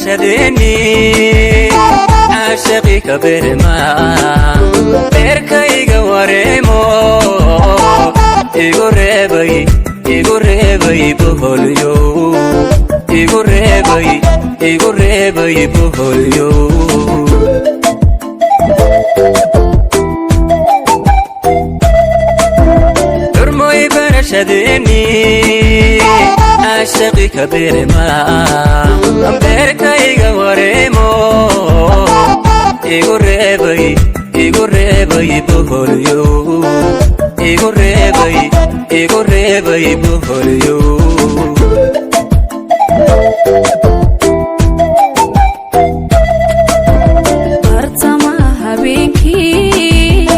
برشدني عاشقي كبرما بركي قواريمو يقربي بهوليو يقربي بهوليو درموي برشدني عاشقي كبرما بركي قواريمو يقربي بهوليو يقربي بهوليو bartamaha habeenkii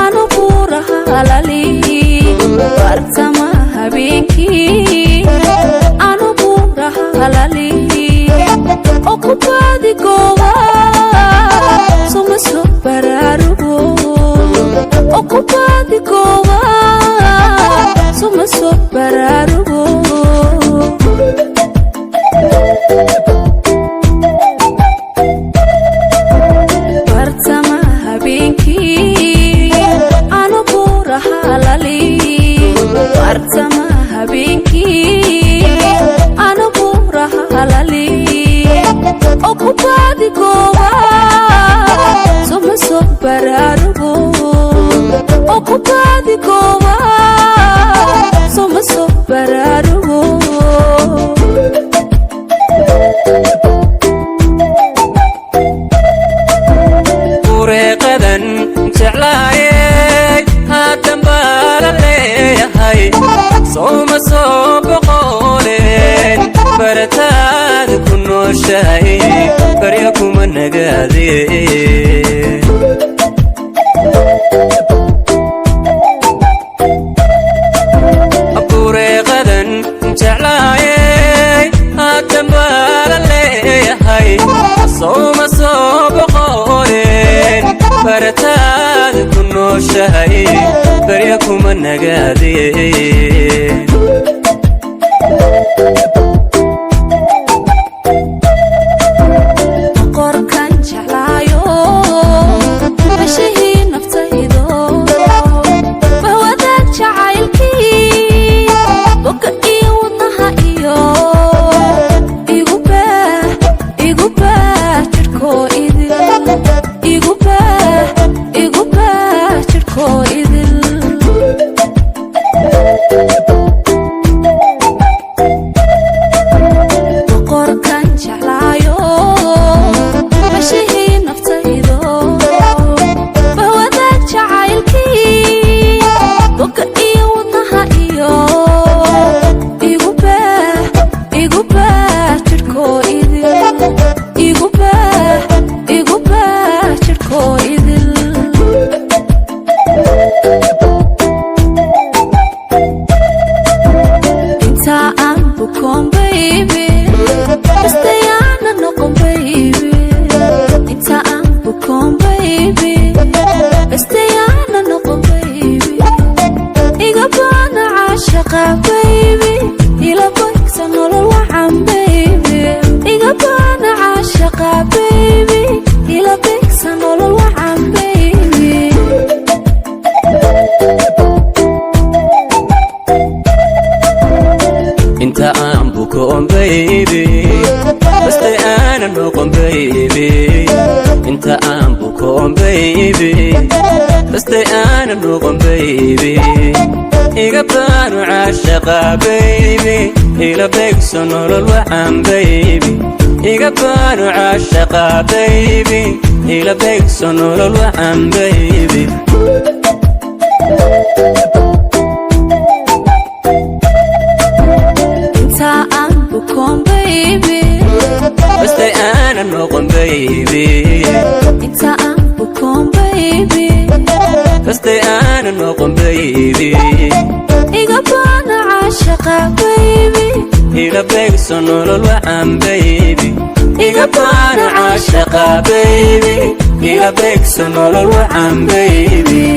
anu buuraha halali bartamaha habeenkii anu buuraha halali okupaadi gooba suma soo baraarugo okupaadi gooba suma soo baraarugo bartamaha habeenkii anu buuraha halali bartamaha habeenkii anu buuraha halali okupaadi gooba suma soo baraarugo okupaadi gooba suma soo baraarugo وريقدن جعلاي هادن بالاليهاي صوم بقولين برتاد كنو شاي بريكم النقاذي وريقدن جعلاي هادن بالاليهاي صوم بقولين برتاد كنو شاي بريكم النقاذي qorkan jeclaayo bashihii naftaydo bahwadaag jacaylkii boga iyo wadnaha iyo igu baah jirhkoo idil igu baah jirhkoo idil qorkan jeclaayo bashihii naftaydo bahwadaag jacaylkii boga iyo wadnaha iyo igu baah jirhkoo idil igu baah jirhkoo idil inta aan bukoon baby bastayaana noqon baby inta aan bukoon baby bastayaana noqon baby iga baana caashaqa baby ila boysa nolol wacan baby iga baana caashaqa baby ila boysa nolol wacan baby انت عم بكون بيبي بس انا نقوم بيبي انت عم بكون بيبي بس انا نقوم بيبي يقبل عاشقة بيبي إلى بيك سنور الوحم بيبي يقبل عاشقة بيبي إلى بيك سنور الوحم بيبي I'm بكون baby بس أنا نقوم baby انت I'm بكون baby بس أنا نقوم baby إيقابانا عاشقة baby إلى بيك سنور الوحم baby إيقابانا عاشقة baby إلى بيك سنور الوحم baby